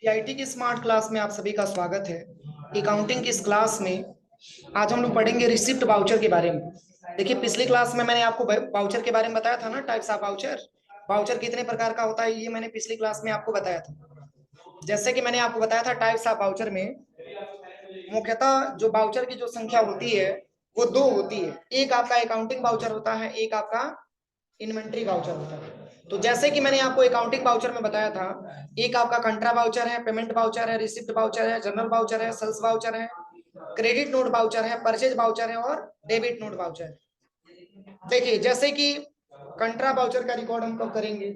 PIT की smart class में आप सभी का स्वागत है। अकाउंटिंग की इस क्लास में आज हम लोग पढ़ेंगे रिसिप्ट वाउचर के बारे में। देखिए, पिछली क्लास में मैंने आपको वाउचर के बारे में बताया था ना, टाइप्स ऑफ वाउचर। वाउचर कितने प्रकार का होता है ये मैंने पिछली क्लास में आपको बताया था। जैसे कि मैंने आपको बताया था, टाइप्स ऑफ वाउचर में मुख्यतः जो वाउचर की जो संख्या होती है वो दो होती है। एक आपका अकाउंटिंग वाउचर होता है, एक आपका इन्वेंट्री वाउचर होता है। तो जैसे कि मैंने आपको अकाउंटिंग वाउचर में बताया था, एक आपका कंट्रा वाउचर है, पेमेंट वाउचर है, रिसिप्ट वाउचर है, जनरल वाउचर है, सेल्स वाउचर है, क्रेडिट नोट वाउचर है, परचेज वाउचर है और डेबिट नोट वाउचर है। देखिए, जैसे कि कंट्रा वाउचर का रिकॉर्ड हम कब करेंगे?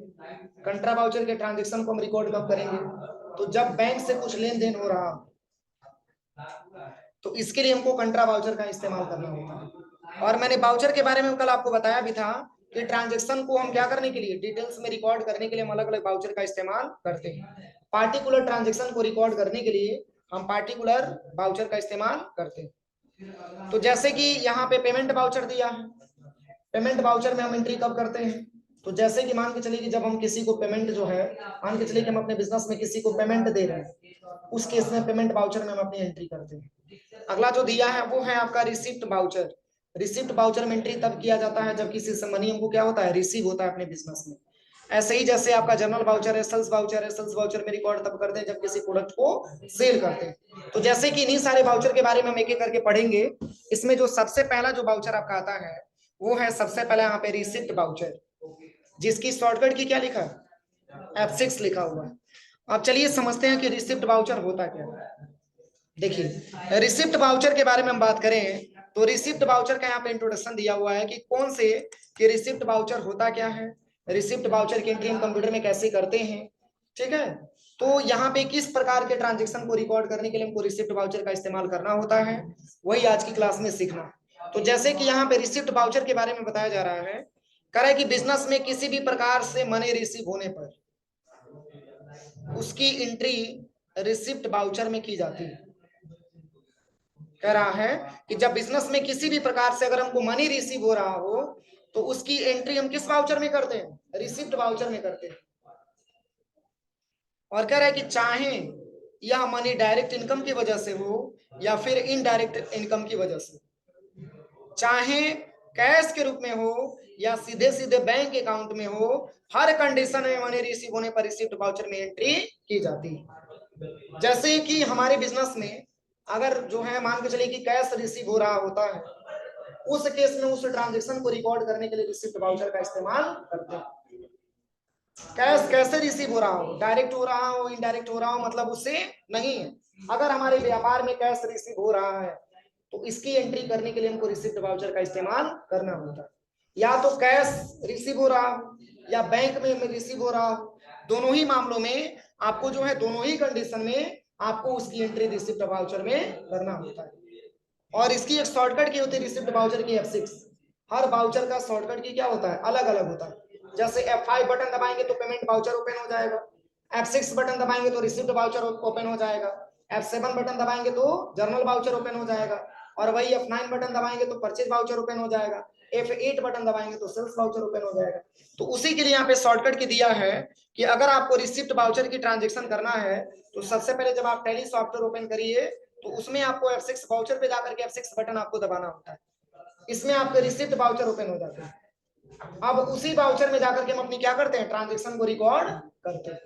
कंट्रा वाउचर के ट्रांजेक्शन को हम रिकॉर्ड कब करेंगे? तो जब बैंक से कुछ लेन देन हो रहा, तो इसके लिए हमको कंट्रा वाउचर का इस्तेमाल करना होता है। और मैंने वाउचर के बारे में कल आपको बताया भी था कि ट्रांजैक्शन को हम क्या करने के लिए, डिटेल्स में रिकॉर्ड करने के लिए हम अलग अलग वाउचर का इस्तेमाल करते हैं। पार्टिकुलर ट्रांजैक्शन को रिकॉर्ड करने के लिए हम पार्टिकुलर वाउचर का इस्तेमाल करते हैं। तो जैसे कि यहाँ पे पेमेंट वाउचर दिया है, पेमेंट वाउचर में हम एंट्री कब करते हैं? तो जैसे कि मान के चलिए कि जब हम किसी को पेमेंट जो है, मान के चलिए कि हम अपने बिजनेस में किसी को पेमेंट दे रहे हैं, उस केस में पेमेंट वाउचर में हम अपनी एंट्री करते हैं। अगला जो दिया है वो है आपका रिसिप्ट वाउचर। रिसिप्ट वाउचर में एंट्री तब किया जाता है जब किसी से मनी हमको क्या होता है, रिसीव होता है अपने बिजनेस में। ऐसे ही जैसे आपका जनरल वाउचर है, सेल्स वाउचर है, सेल्स वाउचर में रिकॉर्ड तब करते हैं जब किसी प्रोडक्ट को सेल करते हैं। तो जैसे कि इन्हीं सारे वाउचर के बारे में हम एक एक करके पढ़ेंगे। इसमें जो सबसे पहला जो वाउचर आपका आता है वो है सबसे पहले यहाँ पे रिसिप्ट वाउचर, जिसकी शॉर्टकट की क्या लिखा है, F6 लिखा हुआ है। अब चलिए समझते हैं कि रिसिप्ट वाउचर होता क्या है। देखिए, रिसिप्ट वाउचर के बारे में हम बात करें तो रिसिप्ट वाउचर का यहाँ पे इंट्रोडक्शन दिया हुआ है कि कौन से, कि रिसिप्ट वाउचर होता क्या है, रिसिप्ट वाउचर की एंट्री हम कंप्यूटर में कैसे करते हैं। ठीक है, तो यहाँ पे किस प्रकार के ट्रांजेक्शन को रिकॉर्ड करने के लिए हमको रिसिप्ट वाउचर का इस्तेमाल करना होता है, वही आज की क्लास में सीखना। तो जैसे कि यहाँ पे रिसिप्ट वाउचर के बारे में बताया जा रहा है, कह रहा है कि बिजनेस में किसी भी प्रकार से मनी रिसीव होने पर उसकी एंट्री रिसिप्ट वाउचर में की जाती है। कह रहा है कि जब बिजनेस में किसी भी प्रकार से अगर हमको मनी रिसीव हो रहा हो तो उसकी एंट्री हम किस वाउचर में करते हैं, रिसिप्ट वाउचर में करते हैं। और कह रहा है कि चाहे यह मनी डायरेक्ट इनकम की वजह से हो या फिर इनडायरेक्ट इनकम की वजह से, चाहे कैश के रूप में हो या सीधे सीधे बैंक अकाउंट में हो, हर कंडीशन में मनी रिसीव होने पर रिसिप्ट वाउचर में एंट्री की जाती है। जैसे कि हमारे बिजनेस में अगर जो है मान के चलिए कि कैश रिसीव हो रहा होता है, उस केस में उस ट्रांजेक्शन को रिकॉर्ड करने के लिए रिसिप्ट वाउचर का इस्तेमाल करते हैं। कैश कैसे रिसीव हो रहा हो, डायरेक्ट हो रहा हो, इनडायरेक्ट हो रहा हो, मतलब उससे नहीं है। अगर हमारे व्यापार में कैश रिसीव हो रहा है तो इसकी एंट्री करने के लिए हमको रिसिप्ट वाउचर का इस्तेमाल करना होता है। या तो कैश रिसीव हो रहा हो या बैंक में रिसीव हो रहा हो, दोनों ही मामलों में आपको जो है, दोनों ही कंडीशन में आपको उसकी एंट्री रिसिप्ट वाउचर में करना होता है। और इसकी एक शॉर्टकट की होती है रिसिप्ट वाउचर की, F6। हर वाउचर का शॉर्टकट की क्या होता है, अलग अलग होता है। जैसे F5 बटन दबाएंगे तो पेमेंट वाउचर ओपन हो जाएगा, F6 बटन दबाएंगे तो रिसिप्ट वाउचर ओपन हो जाएगा, F7 बटन दबाएंगे तो जर्नल वाउचर ओपन हो जाएगा, और वही F9 बटन दबाएंगे तो परचेज वाउचर ओपन हो जाएगा, F8 बटन दबाएंगे तो सेल्स वाउचर ओपन हो जाएगा। तो उसी के लिए यहाँ पे शॉर्टकट की दिया है कि अगर आपको रिसिप्ट वाउचर की ट्रांजेक्शन करना है तो सबसे पहले जब आप टैली सॉफ्टवेयर ओपन करिए तो उसमें आपको F6 वाउचर पे जाकर के F6 बटन आपको दबाना होता है। इसमें आपके रिसिप्ट वाउचर ओपन हो जाते हैं। अब उसी वाउचर में जाकर के हम अपनी क्या करते हैं, ट्रांजेक्शन को रिकॉर्ड करते हैं।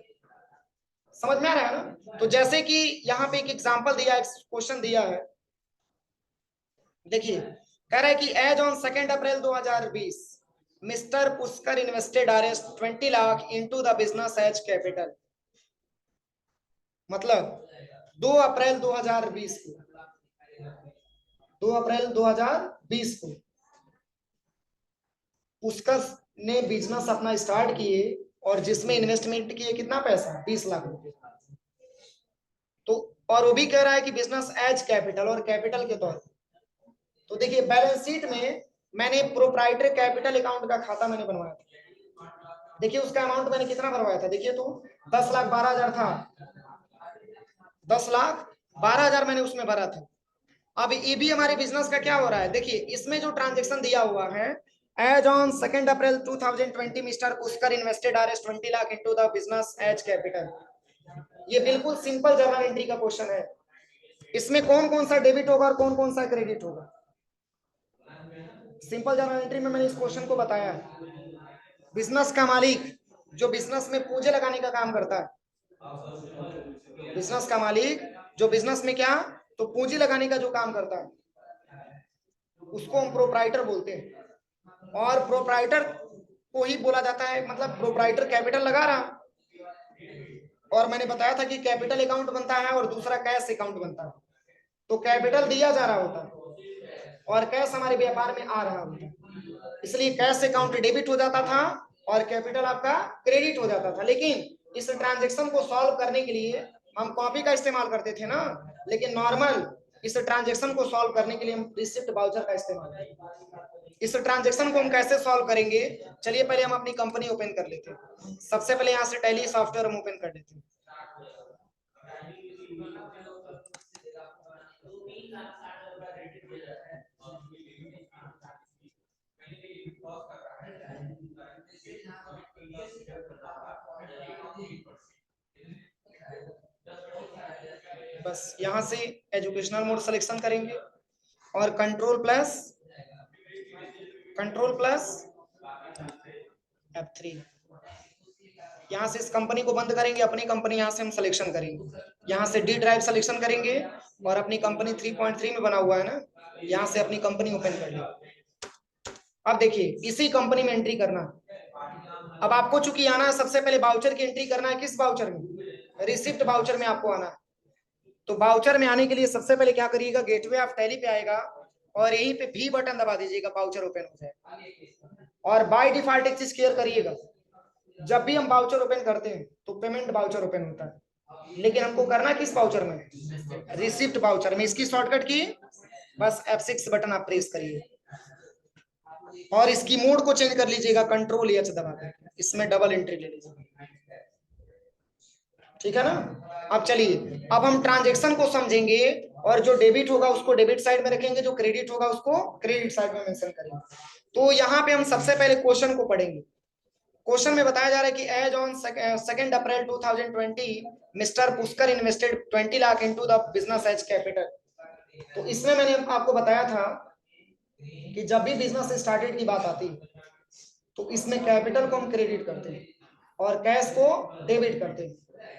समझ में आ रहा है ना? तो जैसे कि यहाँ पे एक एग्जांपल दिया, एक क्वेश्चन दिया है। देखिए, कह रहा है कि as on 2 April 2020 mister Pushkar invested RS 20 lakh into the business as capital. मतलब 2 अप्रैल 2020 को, 2 अप्रैल 2020 को पुष्कर ने बिजनेस अपना स्टार्ट किए और जिसमें इन्वेस्टमेंट किए कितना पैसा, 20 लाख रुपए। तो और वो भी कह रहा है कि बिजनेस एज कैपिटल, और कैपिटल के तौर। तो देखिए, बैलेंस शीट में मैंने प्रोप्राइटरी कैपिटल अकाउंट का खाता मैंने बनवाया था। देखिए उसका अमाउंट मैंने कितना भरवाया था, देखिए तो 10,12,000 था, 10,12,000 मैंने उसमें भरा था। अब ये भी हमारे बिजनेस का क्या हो रहा है, देखिए इसमें जो ट्रांजेक्शन दिया हुआ है, as on 2 April 2020 mister Pushkar invested RS 20 lakh into the business as capital. ये बिल्कुल सिंपल जर्नल एंट्री का क्वेश्चन है। इसमें कौन कौन सा डेबिट होगा और कौन कौन सा क्रेडिट होगा। सिंपल जर्नल एंट्री में मैंने इस क्वेश्चन को बताया है। बिजनेस का मालिक जो बिजनेस में पूंजी लगाने का काम करता है, बिजनेस का मालिक जो बिजनेस में क्या तो पूंजी लगाने का जो काम करता है, उसको हम प्रोप्राइटर बोलते हैं। और प्रोप्राइटर को ही बोला जाता है, मतलब प्रोप्राइटर कैपिटल लगा रहा। और मैंने बताया था कि कैपिटल अकाउंट बनता है और दूसरा कैश अकाउंट बनता है। तो कैपिटल दिया जा रहा होता है और कैश हमारे व्यापार में आ रहा होता है, इसलिए कैश अकाउंट डेबिट हो जाता था और कैपिटल आपका क्रेडिट हो जाता था। लेकिन इस ट्रांजैक्शन को सॉल्व करने के लिए हम कॉपी का इस्तेमाल करते थे ना, लेकिन नॉर्मल इस ट्रांजैक्शन को सॉल्व करने के लिए हम रिसिप्ट वाउचर का इस्तेमाल करते। इस ट्रांजैक्शन को हम कैसे सॉल्व करेंगे, चलिए पहले हम अपनी कंपनी ओपन कर लेते हैं। सबसे पहले यहाँ से टैली सॉफ्टवेयर हम ओपन कर लेते हैं। बस यहाँ से एजुकेशनल मोड सिलेक्शन करेंगे और कंट्रोल प्लस F3। यहाँ से इस कंपनी को बंद करेंगे, अपनी कंपनी यहाँ से हम सिलेक्शन करेंगे। यहाँ से डी ड्राइव सिलेक्शन करेंगे और अपनी कंपनी 3.3 में बना हुआ है ना, यहाँ से अपनी कंपनी ओपन कर लेंगे। अब देखिए इसी कंपनी में एंट्री करना। अब आपको चूंकि आना है, सबसे पहले वाउचर की एंट्री करना है। किस वाउचर में, रिसिप्ट वाउचर में आपको आना है। तो वाउचर में आने के लिए सबसे पहले क्या करिएगा, गेटवे ऑफ टैली पे आएगा और यहीं पे भी बटन दबा दीजिएगा, वाउचर ओपन हो जाए। और बाय डिफॉल्ट एक चीज क्लियर करिएगा, जब भी हम वाउचर ओपन करते हैं तो पेमेंट वाउचर ओपन होता है, लेकिन हमको करना किस वाउचर में, रिसिप्ट वाउचर में। इसकी शॉर्टकट की बस F6 बटन आप प्रेस करिए और इसकी मोड को चेंज कर लीजिएगा, कंट्रोल H दबा कर। इसमें डबल एंट्री ले लीजिएगा, ठीक है ना। अब चलिए, अब हम ट्रांजैक्शन को समझेंगे और जो डेबिट होगा उसको डेबिट साइड में रखेंगे, जो क्रेडिट होगा उसको क्रेडिट साइड में मेंशन करेंगे। तो यहाँ पे हम सबसे पहले क्वेश्चन को पढ़ेंगे। क्वेश्चन में बताया जा रहा है कि as on 2 April 2020 mister Pushkar invested 20 lakh into the business as capital. तो इसमें मैंने आपको बताया था कि जब भी बिजनेस स्टार्टेड की बात आती है तो इसमें कैपिटल को हम क्रेडिट करते हैं और कैश को डेबिट करते हैं।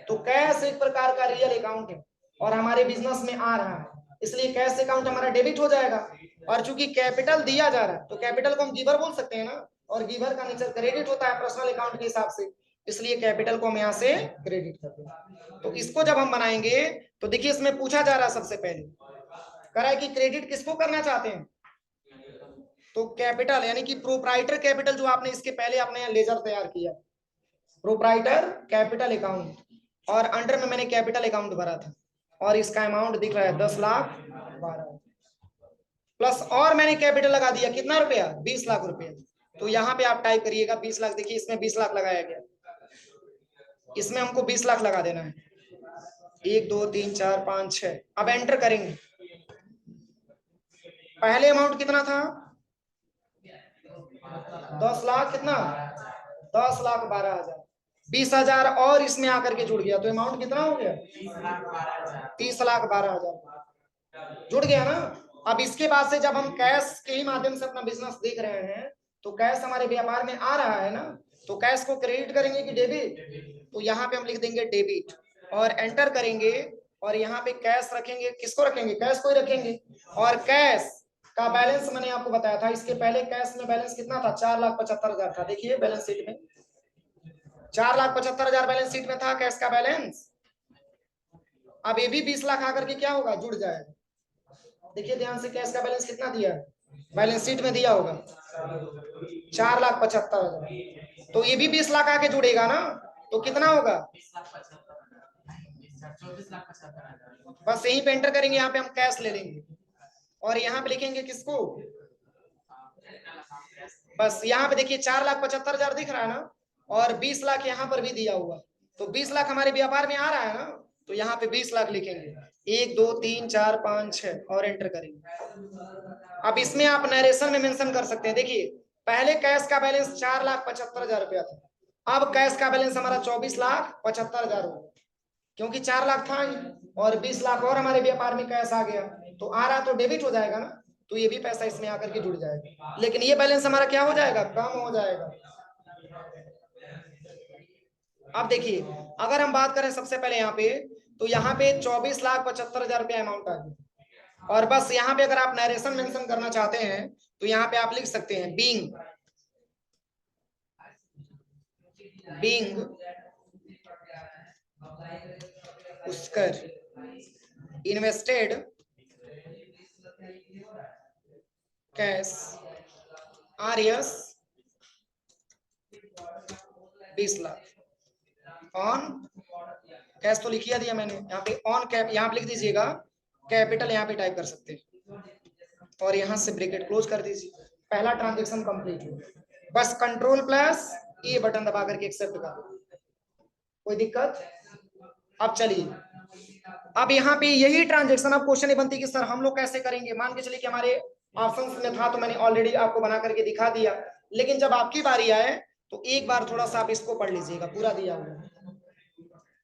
तो कैश एक प्रकार का रियल अकाउंट है और हमारे बिजनेस में आ रहा है, इसलिए कैश अकाउंट हमारा डेबिट हो जाएगा। और चूंकि कैपिटल दिया जा रहा है तो कैपिटल को हम गिवर बोल सकते हैं ना, और गिवर का नेचर क्रेडिट होता है पर्सनल अकाउंट के हिसाब से, इसलिए कैपिटल को हम यहाँ से क्रेडिट करते हैं। तो इसको जब हम बनाएंगे तो देखिए इसमें पूछा जा रहा है, सबसे पहले कह रहा है कि क्रेडिट किसको करना चाहते हैं, तो कैपिटल यानी कि प्रोप्राइटर कैपिटल जो आपने इसके पहले आपने लेजर तैयार किया, प्रोप्राइटर कैपिटल अकाउंट, और अंडर में मैंने कैपिटल अकाउंट भरा था और इसका अमाउंट दिख रहा है 10,12,000 प्लस, और मैंने कैपिटल लगा दिया कितना रुपया, 20 लाख रुपया। तो यहाँ पे आप टाइप करिएगा 20 लाख। देखिए इसमें 20 लाख लगाया गया, इसमें हमको 20 लाख लगा देना है। 1 2 3 4 5 6। अब एंटर करेंगे। पहले अमाउंट कितना था, 10 लाख कितना, 10,12,000। 20,000 और इसमें आकर के जुड़ गया तो अमाउंट कितना हो गया, 30,12,000 जुड़ गया ना। अब इसके बाद से जब हम कैश के ही माध्यम से अपना बिजनेस देख रहे हैं तो कैश हमारे व्यापार में आ रहा है ना, तो कैश को क्रेडिट करेंगे कि डेबिट, तो यहाँ पे हम लिख देंगे डेबिट और एंटर करेंगे और यहाँ पे कैश रखेंगे। किसको रखेंगे, कैश को ही रखेंगे। और कैश का बैलेंस मैंने आपको बताया था, इसके पहले कैश में बैलेंस कितना था, 4,75,000 था। देखिए बैलेंस शीट में 4,75,000 बैलेंस शीट में था कैश का बैलेंस। अब ये भी 20 लाख आकर के क्या होगा, जुड़ जाएगा। देखिए ध्यान से, कैश का बैलेंस कितना दिया है, बैलेंस शीट में दिया होगा 4,75,000, तो ये भी 20 लाख आके जुड़ेगा ना, तो कितना होगा, बस यहीं पे एंटर करेंगे। यहाँ पे हम कैश ले लेंगे और यहाँ पे लिखेंगे किसको, बस यहाँ पे देखिए 4,75,000 दिख रहा है ना, और 20 लाख यहाँ पर भी दिया हुआ, तो 20 लाख हमारे व्यापार में आ रहा है ना, तो यहाँ पे 20 लाख लिखेंगे। 1 2 3 4 5 6 और एंटर करेंगे। अब इसमें आप नरेशन में मेंशन कर सकते हैं। देखिए पहले कैश का बैलेंस 4,75,000 रुपया था, अब कैश का बैलेंस हमारा 24,75,000 होगा। क्योंकि 4 लाख था ही और 20 लाख और हमारे व्यापार में कैश आ गया, तो आ रहा तो डेबिट हो जाएगा ना, तो ये भी पैसा इसमें आकर के जुड़ जाएगा, लेकिन ये बैलेंस हमारा क्या हो जाएगा, कम हो जाएगा। अब देखिए अगर हम बात करें सबसे पहले यहाँ पे, तो यहाँ पे 24,75,000 रुपया अमाउंट आ गया, और बस यहाँ पे अगर आप नरेशन मेंशन करना चाहते हैं तो यहाँ पे आप लिख सकते हैं being Pushkar invested cash RS 20 lakh on cash तो लिख दिया मैंने, यहाँ पे ऑन कैप यहाँ पे लिख दीजिएगा, कैपिटल यहाँ पे टाइप कर सकते हैं और यहाँ से ब्रैकेट क्लोज कर दीजिए, पहला ट्रांजेक्शन कंप्लीट हो, बस कंट्रोल प्लस ए बटन दबा करके एक्सेप्ट कर दो, कोई दिक्कत। अब चलिए, अब यहाँ पे यही ट्रांजेक्शन, अब क्वेश्चन ये बनती है कि सर हम लोग कैसे करेंगे, मान के चलिए कि हमारे ऑप्शंस में था तो मैंने ऑलरेडी आपको बना करके दिखा दिया, लेकिन जब आपकी बारी आए तो एक बार थोड़ा सा आप इसको पढ़ लीजिएगा, पूरा दिया हुआ।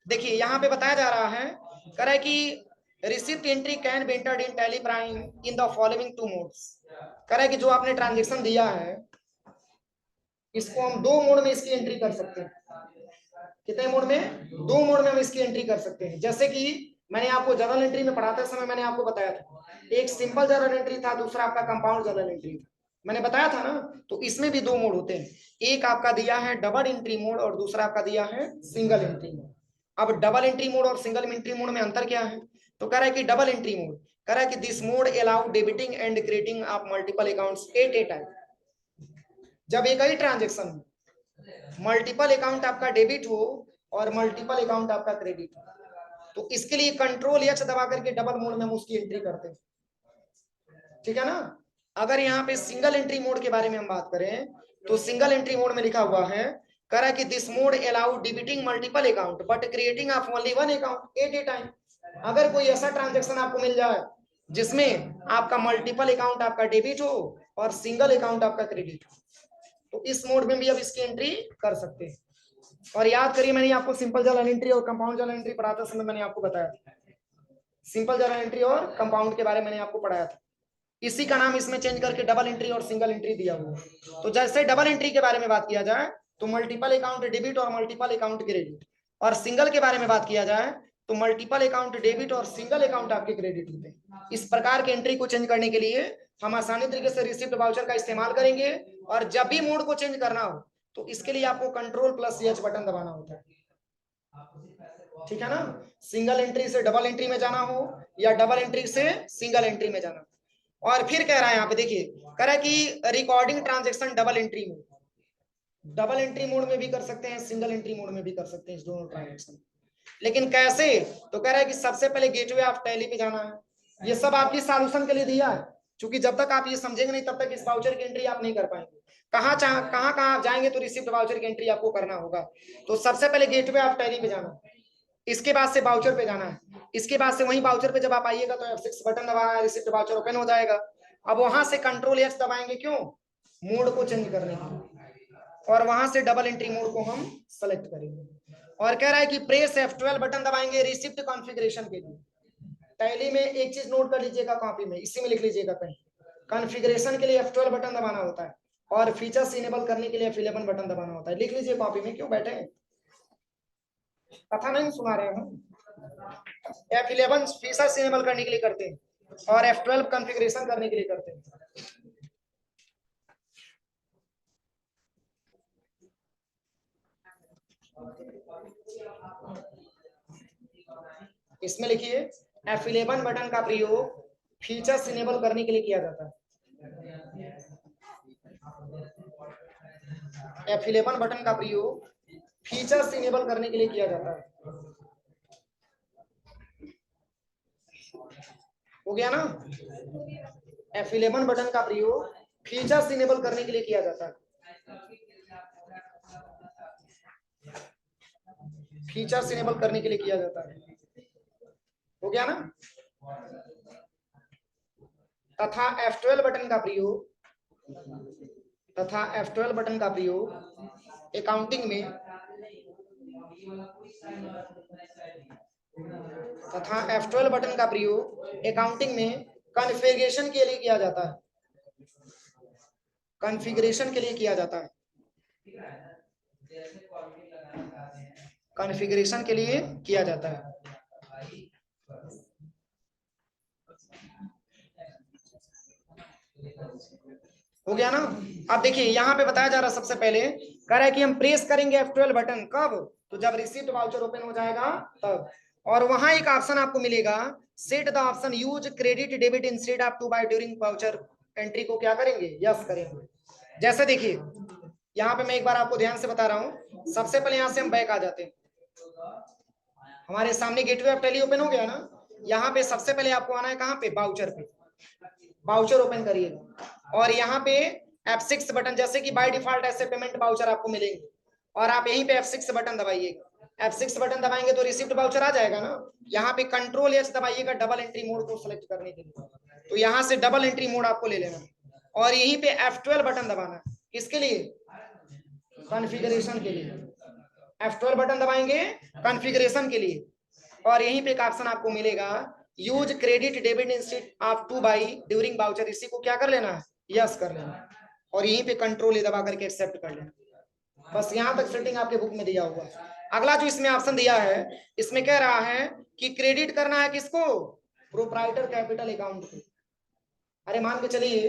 देखिए यहाँ पे बताया जा रहा है, कह रहा है कि receipt entry can be entered in tally prime in the following 2 modes. कह रहा है कि जो आपने ट्रांजेक्शन दिया है इसको हम 2 मोड में इसकी एंट्री कर सकते हैं। कितने मोड में, 2 मोड में हम इसकी एंट्री कर सकते हैं। जैसे कि मैंने आपको जर्नल एंट्री में पढ़ाते समय मैंने आपको बताया था, एक सिंपल जर्नल एंट्री था, दूसरा आपका कंपाउंड जर्नल एंट्री था, मैंने बताया था ना। तो इसमें भी 2 मोड होते हैं, एक आपका दिया है डबल एंट्री मोड और दूसरा आपका दिया है सिंगल एंट्री मोड। अब डबल एंट्री मोड और सिंगल एंट्री मोड में अंतर क्या है, तो कह रहा है कि डबल एंट्री मोड, कह रहा है कि this mode allow debiting and crediting of multiple accounts at a time. जब एक ही ट्रांजेक्शन मल्टीपल अकाउंट आपका डेबिट हो और मल्टीपल अकाउंट आपका क्रेडिट हो, तो इसके लिए कंट्रोल एच दबा करके डबल मोड में हम उसकी एंट्री करते हैं, ठीक है ना। अगर यहाँ पे सिंगल एंट्री मोड के बारे में हम बात करें तो सिंगल एंट्री मोड में लिखा हुआ है, कह रहा है कि this mode allow debiting multiple account but creating of only one account at a time. अगर कोई ऐसा ट्रांजेक्शन आपको मिल जाए जिसमें आपका मल्टीपल अकाउंट आपका डेबिट हो और सिंगल अकाउंट आपका क्रेडिट हो, तो इस मोड में भी अब इसकी एंट्री कर सकते हैं। और याद करिए मैंने आपको सिंपल जर्नल एंट्री और कंपाउंड जर्नल एंट्री पढ़ाते समय मैंने आपको बताया था, सिंपल जर्नल एंट्री और कंपाउंड के बारे में मैंने आपको पढ़ाया था, इसी का नाम इसमें चेंज करके डबल एंट्री और सिंगल एंट्री दिया हुआ। तो जैसे डबल एंट्री के बारे में बात किया जाए तो मल्टीपल अकाउंट डेबिट और मल्टीपल अकाउंट क्रेडिट, और सिंगल के बारे में बात किया जाए तो मल्टीपल अकाउंट डेबिट और सिंगल अकाउंट आपके क्रेडिट होते हैं। इस प्रकार के एंट्री को चेंज करने के लिए हम आसानी तरीके से रिसिप्ट वाउचर का इस्तेमाल करेंगे, और जब भी मोड को चेंज करना हो तो इसके लिए आपको कंट्रोल प्लस एच बटन दबाना होता है, ठीक है ना। सिंगल एंट्री से डबल एंट्री में जाना हो या डबल एंट्री से सिंगल एंट्री में जाना। और फिर कह रहा है यहाँ पे देखिए, कह रहा है कि recording transaction double entry mode, double entry mode में भी कर सकते हैं, सिंगल एंट्री मोड में भी कर सकते हैं इस दोनों ट्रांजेक्शन। लेकिन कैसे, तो कह रहा है कि सबसे पहले गेटवे ऑफ टैली पे जाना है। ये सब आपकी सॉल्यूशन के लिए दिया है, क्योंकि जब तक आप ये समझेंगे नहीं तब तक इस वाउचर की एंट्री आप नहीं कर पाएंगे। कहाँ आप जाएंगे तो रिसिप्ट वाउचर की एंट्री आपको करना होगा। तो सबसे पहले गेटवे ऑफ टैली पे जाना, इसके बाद से वाउचर पे जाना है, इसके बाद से वही वाउचर पे जब आप आइएगा तो F6 बटन दबाना है, रिसिप्ट वाउचर ओपन हो जाएगा। अब वहां से कंट्रोल एच दबाएंगे, क्यों, मोड को चेंज करने के लिए, और वहां से डबल एंट्री मोड को हम सेलेक्ट करेंगे। और कह रहा है कि प्रेस F12 बटन दबाएंगे रिसिप्ट कॉन्फ़िगरेशन के लिए। टैली में एक चीज नोट कर लीजिएगा, कॉपी में इसी में लिख लीजिएगा कहीं, कॉन्फ़िगरेशन के लिए F12 बटन दबाना होता है और फीचर्स इनेबल करने के लिए F11 बटन दबाना होता है। लिख लीजिए कॉपी में, क्यों बैठे कथा नहीं सुना रहे हो। F11 फीचर्स इनेबल करने के लिए करते हैं और F12 कॉन्फ़िगरेशन करने के लिए करते हैं। इसमें लिखिए F11 बटन का प्रयोग फीचर्स इनेबल करने के लिए किया जाता है। F11 बटन का प्रयोग फीचर्स इनेबल करने के लिए किया जाता है। हो गया ना। F11 बटन का प्रयोग फीचर्स इनेबल करने के लिए किया जाता है। फीचर्स इनेबल करने के लिए किया जाता है। हो गया ना। तथा F12 बटन का प्रयोग अकाउंटिंग में तथा F12 बटन का प्रयोग अकाउंटिंग में कॉन्फ़िगरेशन के लिए किया जाता है, कॉन्फ़िगरेशन के लिए किया जाता है, कॉन्फ़िगरेशन के लिए किया जाता है। हो गया ना। अब देखिए यहाँ पे बताया जा रहा है, सबसे पहले कह रहा है कि हम प्रेस करेंगे F12 बटन कब, तो जब रिसीप्ट वाउचर ओपन हो जाएगा तब। और वहां एक ऑप्शन आपको मिलेगा, set the option use credit debit instead of to by during voucher entry को क्या करेंगे, यस करेंगे। जैसे देखिए यहाँ पे मैं एक बार आपको ध्यान से बता रहा हूँ, सबसे पहले यहाँ से हम बैक आ जाते हैं, हमारे सामने गेटवे ऑफ टैली ओपन हो गया ना। यहाँ पे सबसे पहले आपको आना है कहाँ पे, वाउचर पे, वाउचर ओपन करिएगा और यहाँ पे F6 बटन, जैसे कि बाय डिफॉल्ट ऐसे पेमेंट वाउचर आपको मिलेंगे और आप यहीं पे F6 बटन दबाइएगा। F6 बटन दबाएंगे तो रिसिप्ट वाउचर आ जाएगा ना। यहाँ पे कंट्रोल एच दबाइएगा डबल एंट्री मोड को सिलेक्ट करने के लिए, तो यहाँ से डबल एंट्री मोड आपको ले लेना और यहीं पे F12 बटन दबाना, किसके लिए, कॉन्फ़िगरेशन के लिए। F12 बटन दबाएंगे कॉन्फ़िगरेशन के लिए और यहीं पे एक ऑप्शन आपको मिलेगा, use credit debit instead of two by during voucher, इसी को क्या कर लेना है, यस कर लेना और यहीं पे कंट्रोल ए दबा करके एक्सेप्ट कर लेना। बस यहाँ तक सेटिंग आपके बुक में दिया हुआ है। अगला जो इसमें ऑप्शन दिया है, इसमें कह रहा है कि क्रेडिट करना है किसको, प्रोप्राइटर कैपिटल अकाउंट को। अरे मान के चलिए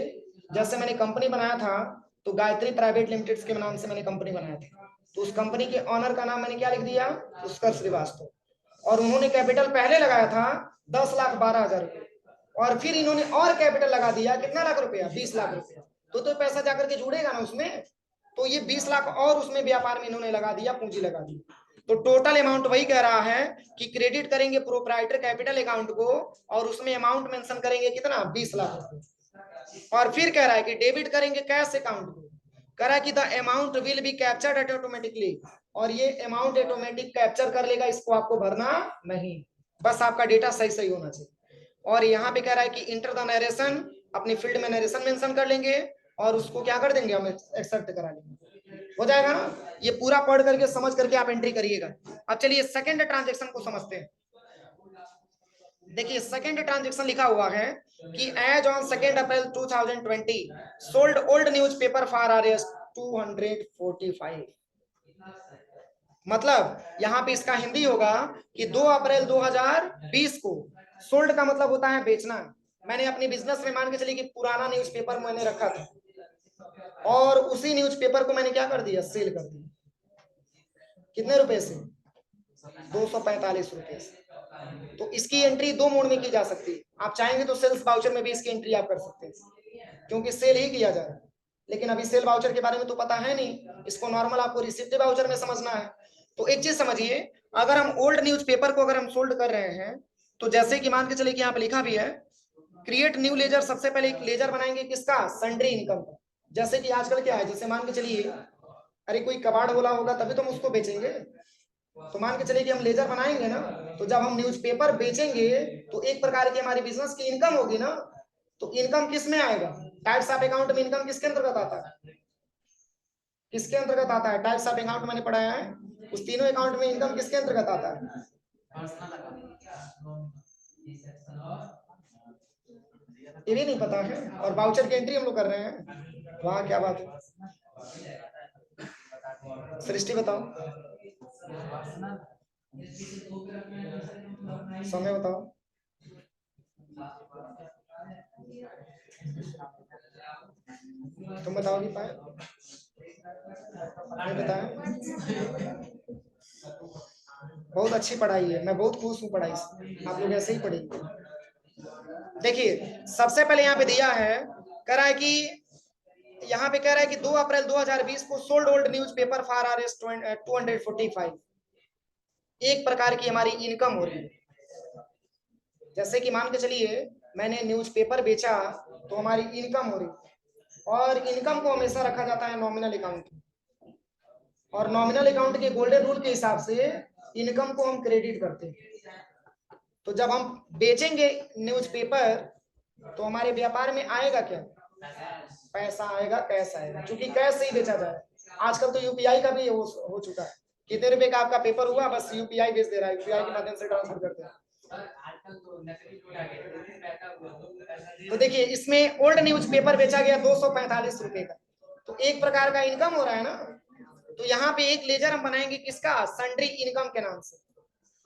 जैसे मैंने कंपनी बनाया था, तो गायत्री प्राइवेट लिमिटेड के नाम से मैंने कंपनी बनाया था, तो उस कंपनी के ऑनर का नाम मैंने क्या लिख दिया, पुष्कर श्रीवास्तव, और उन्होंने कैपिटल पहले लगाया था 10,12,000 रुपए और फिर इन्होंने और कैपिटल लगा दिया कितना लाख रुपया, 20 लाख रुपया, तो पैसा जाकर के जुड़ेगा ना उसमें, तो ये 20 लाख और उसमें व्यापार में इन्होंने लगा दिया, पूंजी लगा दी, तो टोटल अमाउंट वही कह रहा है कि क्रेडिट करेंगे प्रोप्राइटर कैपिटल अकाउंट को और उसमें अमाउंट मेंशन करेंगे कितना, 20 लाख रुपए। और फिर कह रहा है कि डेबिट करेंगे कैश अकाउंट को, कह रहा है कि the amount will be captured automatically, और ये अमाउंट ऑटोमेटिक कैप्चर कर लेगा, इसको आपको भरना नहीं, बस आपका डेटा सही सही होना चाहिए। और यहाँ पे कह रहा है कि इंटर द नरेशन, अपनी फील्ड में नरेशन मेंशन कर लेंगे और उसको क्या कर देंगे, हम एक्सेप्ट करा लेंगे, हो जाएगा ना। ये पूरा पढ़ करके समझ करके आप एंट्री करिएगा। अब चलिए सेकंड ट्रांजैक्शन को समझते हैं। देखिए सेकंड ट्रांजैक्शन लिखा हुआ है कि as on 2 April 2020 sold old newspaper for RS 245। मतलब यहाँ पे इसका हिंदी होगा कि 2 अप्रैल 2020 को, सोल्ड का मतलब होता है बेचना, मैंने अपनी बिजनेस में मान के चलिए कि पुराना न्यूज़पेपर मैंने रखा था और उसी न्यूज़पेपर को मैंने क्या कर दिया, सेल कर दिया, कितने रुपए से, 245 रुपए से। तो इसकी एंट्री दो मोड में की जा सकती है, आप चाहेंगे तो सेल्स वाउचर में भी इसकी एंट्री आप कर सकते हैं, क्योंकि सेल ही किया जा रहा है, लेकिन अभी सेल वाउचर के बारे में तो पता है नहीं, इसको नॉर्मल आपको रिसिप्ट वाउचर में समझना है। तो एक चीज समझिए, अगर हम ओल्ड न्यूज़पेपर को अगर हम सोल्ड कर रहे हैं, तो जैसे कि मान के चले कि यहाँ पे लिखा भी है क्रिएट न्यू लेजर, सबसे पहले एक लेजर बनाएंगे किसका, सन्ड्री इनकम का। जैसे कि आजकल क्या है, जैसे मान के चलिए अरे कोई कबाड़ बोला होगा तभी तो हम उसको बेचेंगे, तो मान के चलिए कि हम लेजर बनाएंगे ना, तो जब हम न्यूज़पेपर बेचेंगे तो एक प्रकार की हमारी बिजनेस की इनकम होगी ना, तो इनकम किस में आएगा, टाइप्स ऑफ अकाउंट में इनकम किसके अंतर्गत आता है, किसके अंतर्गत आता है, टाइप्स ऑफ अकाउंट मैंने पढ़ाया है, उस तीनों अकाउंट में इनकम किसके अंतर्गत आता है, ये भी नहीं पता है, और वाउचर की एंट्री हम लोग कर रहे हैं, वाह क्या बात है। सृष्टि बताओ, समय बताओ, तुम बताओ नहीं पाए, नहीं बताया, बहुत अच्छी पढ़ाई है, मैं बहुत खुश हूँ पढ़ाई से, आप लोग ऐसे ही पढ़ेंगे। देखिए सबसे पहले यहाँ पे दिया है, कह रहा है कि यहाँ पे कह रहा है कि 2 अप्रैल 2020 को sold old newspaper for RS 245, एक प्रकार की हमारी इनकम हो रही है। जैसे कि मान के चलिए मैंने न्यूज़पेपर बेचा तो हमारी इनकम हो रही है, और इनकम को हमेशा रखा जाता है नॉमिनल अकाउंट, और नॉमिनल अकाउंट के गोल्डन रूल के हिसाब से इनकम को हम क्रेडिट करते हैं। तो जब हम बेचेंगे न्यूज़पेपर तो हमारे व्यापार में आएगा क्या, पैसा आएगा, कैश आएगा, क्योंकि कैश से ही बेचा जाए। आजकल तो यूपीआई का भी हो चुका है, कितने रुपए का आपका पेपर हुआ बस यूपीआई भेज दे रहा है, यूपीआई के माध्यम से ट्रांसफर करते हैं, तो देखिए इसमें ओल्ड न्यूज़पेपर बेचा गया 245 रुपए का, तो एक प्रकार का इनकम हो रहा है ना। तो यहाँ पे एक लेजर हम बनाएंगे किसका, सन्ड्री इनकम के नाम से,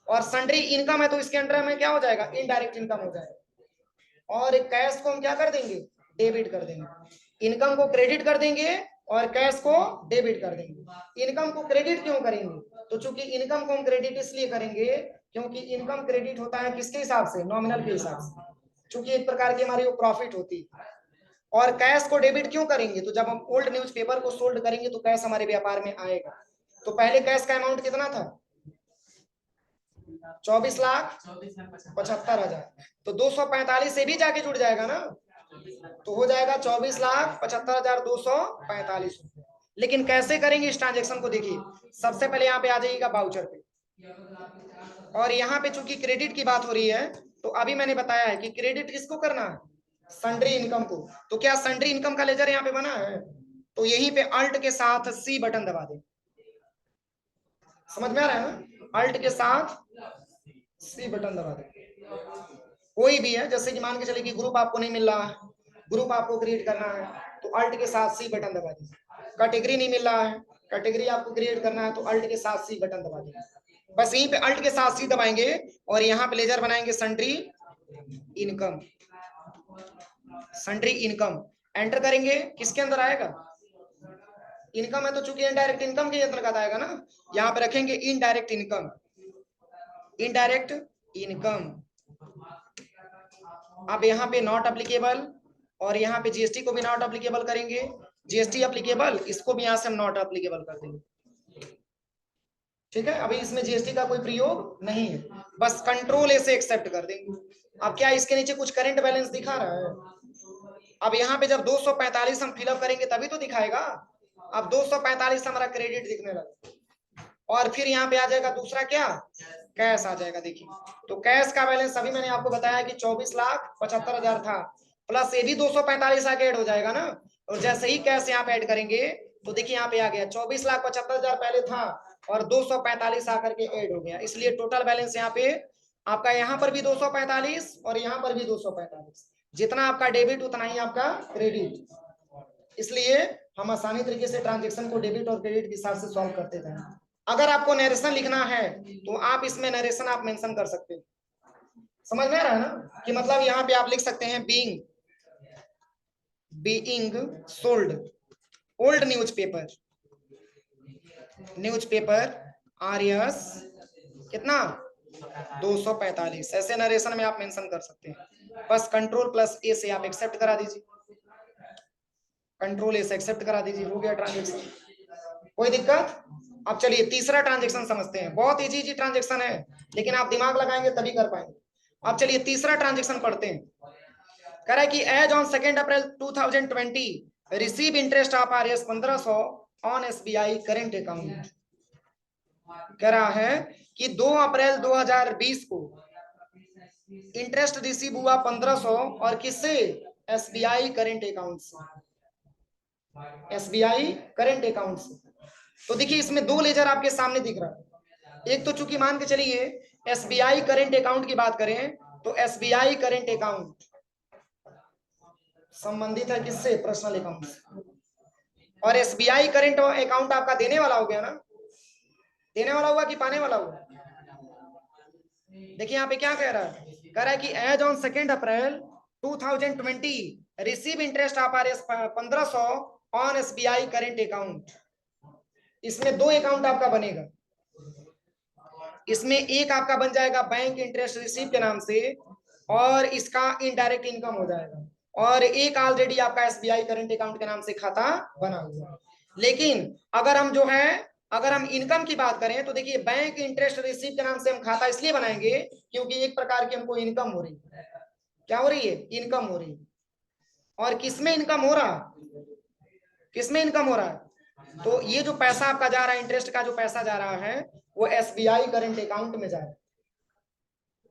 और सन्ड्री इनकम है तो इसके अंडर में क्या हो जाएगा, इनडायरेक्ट इनकम हो जाएगा। और कैश को हम क्या कर देंगे, डेबिट कर देंगे। इनकम को क्रेडिट कर देंगे और कैश को डेबिट कर देंगे। इनकम को क्रेडिट क्यों करेंगे, तो चूंकि इनकम को हम क्रेडिट इसलिए करेंगे क्योंकि इनकम क्रेडिट होता है किसके हिसाब से, नॉमिनल के हिसाब से, चूंकि एक प्रकार की हमारी वो प्रॉफिट होती है। और कैश को डेबिट क्यों करेंगे, तो जब हम ओल्ड न्यूज़पेपर को सोल्ड करेंगे तो कैश हमारे व्यापार में आएगा। तो पहले कैश का अमाउंट कितना था, 24,75,000, तो 245 से भी जाके जुड़ जाएगा ना, तो हो जाएगा 24,75,245। लेकिन कैसे करेंगे इस ट्रांजेक्शन को, देखिए सबसे पहले यहाँ पे आ जाइएगा बाउचर पे, और यहाँ पे चूंकि क्रेडिट की बात हो रही है तो अभी मैंने बताया है कि क्रेडिट किसको करना है, सन्ड्री इनकम को। तो क्या सन्ड्री इनकम का लेजर यहाँ पे बना है, तो यहीं पे अल्ट के साथ सी बटन दबा दें। समझ में आ रहा है ना, अल्ट के साथ सी बटन दबा दें। कोई भी है, जैसे कि मान के चले कि ग्रुप आपको नहीं मिल रहा है, ग्रुप आपको क्रिएट करना है तो अल्ट के साथ सी बटन दबा दीजिए। कैटेगरी नहीं मिल रहा है, कैटेगरी आपको क्रिएट करना है तो अल्ट के साथ सी बटन दबा दीजिए। बस यहीं पे अल्ट के साथ सी दबाएंगे और यहाँ पे लेजर बनाएंगे sundry income. Sundry income enter करेंगे, किसके अंदर आएगा, इनकम है तो चूंकि इनडायरेक्ट इनकम के अंतर्गत आएगा ना। यहाँ पे रखेंगे इनडायरेक्ट इनकम, इनडायरेक्ट इनकम। अब यहाँ पे नॉट एप्लीकेबल, और यहाँ पे जीएसटी को भी नॉट एप्लीकेबल करेंगे। जीएसटी एप्लीकेबल, इसको भी यहाँ से हम नॉट एप्लीकेबल कर देंगे। ठीक है, अभी इसमें जीएसटी का कोई प्रयोग नहीं है, बस कंट्रोल ए से एक्सेप्ट कर देंगे। अब क्या इसके नीचे कुछ करंट बैलेंस दिखा रहा है, अब यहाँ पे जब 245 हम फिलअप करेंगे तभी तो दिखाएगा। अब 245 हमारा क्रेडिट दिखने लगा, और फिर यहाँ पे आ जाएगा दूसरा क्या, कैश आ जाएगा। देखिए तो कैश का बैलेंस अभी मैंने आपको बताया कि 24,75,000 था, प्लस ये भी 245 आके ऐड हो जाएगा ना। और जैसे ही कैश यहाँ पे ऐड करेंगे तो देखिए यहाँ पे आ गया 24,75,000 पहले था और 245 आकर के ऐड हो गया, इसलिए टोटल बैलेंस यहाँ पे आपका, यहाँ पर भी 245 और यहाँ पर भी 245, जितना आपका डेबिट उतना ही आपका क्रेडिट। इसलिए हम आसानी तरीके से ट्रांजेक्शन को डेबिट और क्रेडिट के हिसाब से सॉल्व करते थे। अगर आपको नरेशन लिखना है तो आप इसमें नरेशन आप मेंशन कर सकते हैं। समझ में आ रहा है ना, कि मतलब यहाँ पे आप लिख सकते हैं being sold old newspaper RS कितना 245, ऐसे नरेशन में आप मेंशन कर सकते हैं। बस कंट्रोल प्लस ए से आप एक्सेप्ट करा दीजिए, कंट्रोल ए से एक्सेप्ट करा दीजिए, हो गया ट्रांजेक्शन। कोई दिक्कत। अब चलिए तीसरा ट्रांजेक्शन समझते हैं, बहुत इजी ट्रांजेक्शन है लेकिन आप दिमाग लगाएंगे तभी कर पाएंगे। अब चलिए तीसरा ट्रांजेक्शन पढ़ते हैं। कह रहा है कि as on 2 April 2020 receive interest of RS 1500 on SBI current account. कह रहा है कि 2 अप्रैल 2020 को इंटरेस्ट रिसीव हुआ 1500, और किससे, एसबीआई करेंट अकाउंट से, एसबीआई करेंट अकाउंट से। तो देखिए इसमें दो लेजर आपके सामने दिख रहा है। एक तो चूंकि मान के चलिए एसबीआई करेंट अकाउंट की बात करें तो एसबीआई करेंट अकाउंट संबंधित है किससे, पर्सनल अकाउंट से, और एसबीआई करेंट अकाउंट आपका देने वाला हो गया ना, देने वाला हुआ कि पाने वाला हुआ। देखिए यहाँ पे क्या कह रहा है, कह रहा है कि as on 2 April 2020 receive interest of RS 1500 on SBI current account. इसमें दो अकाउंट आपका बनेगा, इसमें एक आपका बन जाएगा बैंक इंटरेस्ट रिसीव के नाम से और इसका इनडायरेक्ट इनकम हो जाएगा, और एक ऑलरेडी आपका एसबीआई करंट अकाउंट के नाम से खाता बना हुआ। लेकिन अगर हम जो है, अगर हम इनकम की बात करें तो देखिए बैंक इंटरेस्ट रिसीव के नाम से हम खाता इसलिए बनाएंगे क्योंकि एक प्रकार की हमको इनकम हो रही है। क्या हो रही है, इनकम हो रही है। और किसमें इनकम हो रहा, किसमें इनकम हो रहा है, तो ये जो पैसा आपका जा रहा है, इंटरेस्ट का जो पैसा जा रहा है वो एसबीआई करंट अकाउंट में जा रहा है।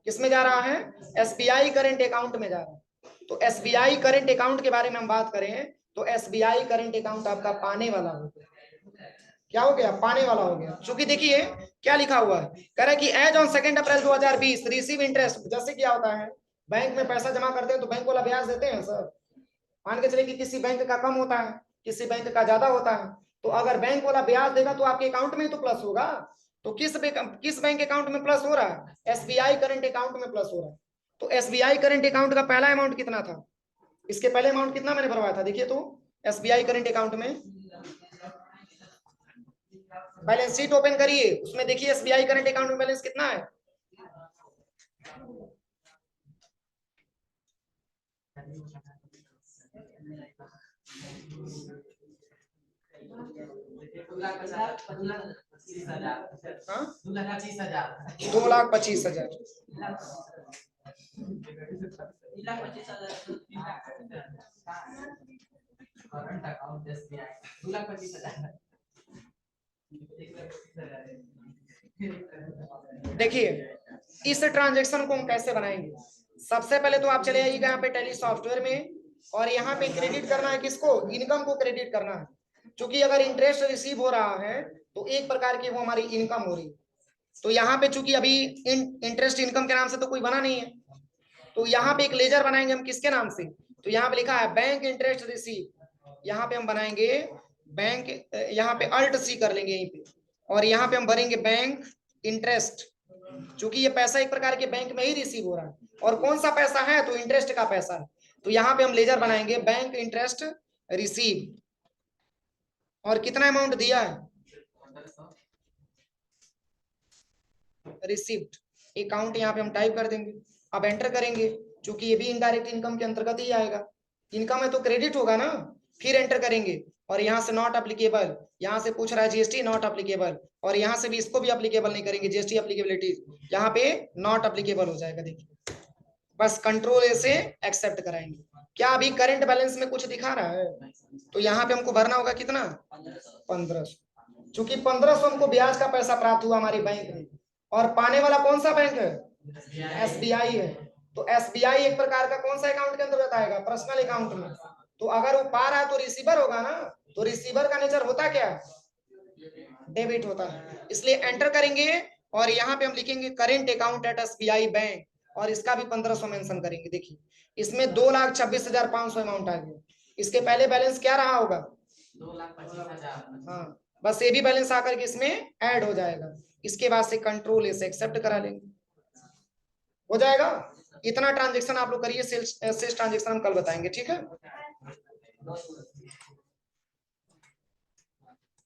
किसमें जा रहा है, एसबीआई करंट अकाउंट में जा रहा है। तो एसबीआई करंट अकाउंट के बारे में हम बात करें तो एसबीआई करंट अकाउंट आपका पाने वाला होगा, क्या हो गया, पाने वाला हो गया। क्योंकि देखिए क्या लिखा हुआ है, कह रहा है कि as on 2 April 2020 receive interest. जैसे क्या होता है, बैंक में पैसा जमा करते हैं तो बैंक वाला ब्याज देते हैं सर। मान के चले कि किसी बैंक का कम होता है, किसी बैंक का ज्यादा होता है, तो अगर बैंक वाला ब्याज देगा तो आपके अकाउंट में तो प्लस होगा। तो किस बैंक अकाउंट में प्लस हो रहा है, एसबीआई करंट अकाउंट में प्लस हो रहा है। तो एसबीआई करंट अकाउंट का पहला अमाउंट कितना था, इसके पहले अमाउंट कितना मैंने भरवाया था, देखिए तो एसबीआई करंट अकाउंट में बैलेंस शीट ओपन करिए, उसमें देखिए एसबीआई करंट अकाउंट में बैलेंस कितना है। हाँ? 2,25,000। देखिए इस ट्रांजेक्शन को हम कैसे बनाएंगे, सबसे पहले तो आप चले आइएगा यहाँ पे टैली सॉफ्टवेयर में, और यहाँ पे क्रेडिट करना है किसको, इनकम को क्रेडिट करना है। क्योंकि अगर इंटरेस्ट रिसीव हो रहा है तो एक प्रकार की वो हमारी इनकम हो रही है। तो यहाँ पे चूंकि अभी इंटरेस्ट इनकम के नाम से तो कोई बना नहीं है, तो यहाँ पे एक लेजर बनाएंगे हम किसके नाम से, तो यहाँ पे लिखा है बैंक इंटरेस्ट रिसीव, यहाँ पे हम बनाएंगे बैंक, यहाँ पे अल्ट सी कर लेंगे यहीं पे, और यहाँ पे हम भरेंगे बैंक इंटरेस्ट। चूंकि ये पैसा एक प्रकार के बैंक में ही रिसीव हो रहा है, और कौन सा पैसा है, तो इंटरेस्ट का पैसा है। तो यहाँ पे हम लेजर बनाएंगे बैंक इंटरेस्ट रिसीव, और कितना अमाउंट दिया है, रिसिप्ट अकाउंट यहाँ पे हम टाइप कर देंगे। अब एंटर करेंगे, क्योंकि ये भी इनडायरेक्ट इनकम के अंतर्गत ही आएगा, इनकम है तो क्रेडिट होगा ना। फिर एंटर करेंगे, और यहाँ से नॉट अप्लीकेबल, यहाँ से पूछ रहा है जीएसटी नॉट अप्लीकेबल, और यहाँ से भी इसको भी अप्लीकेबल नहीं करेंगे, जीएसटी अप्लीकेबिलिटी यहाँ पे नॉट अप्लीकेबल हो जाएगा। देखिए बस कंट्रोल ए से एक्सेप्ट कराएंगे। क्या अभी करंट बैलेंस में कुछ दिखा रहा है, तो यहाँ पे हमको भरना होगा कितना, 1500। चूंकि 1500 हमको ब्याज का पैसा प्राप्त हुआ हमारे बैंक में, और पाने वाला कौन सा बैंक है, एसबीआई है। तो एसबीआई एक प्रकार का कौन सा अकाउंट के अंतर्गत आएगा, पर्सनल अकाउंट में। तो अगर वो पा रहा है तो रिसीवर होगा ना, तो रिसीवर का नेचर होता क्या, डेबिट होता है। इसलिए एंटर करेंगे, और यहाँ पे हम लिखेंगे current account at SBI bank, और इसका भी 1500 मेंशन करेंगे। देखिए इसमें 2,26,500 अमाउंट आ गया। इसके पहले बैलेंस क्या रहा होगा, 2,25,000। हाँ, बस ये भी बैलेंस आकर के इसमें ऐड हो जाएगा। इसके बाद से कंट्रोल से एक्सेप्ट करा लेंगे, हो जाएगा। इतना ट्रांजेक्शन आप लोग करिए, सेल्स ट्रांजेक्शन हम कल बताएंगे, ठीक है।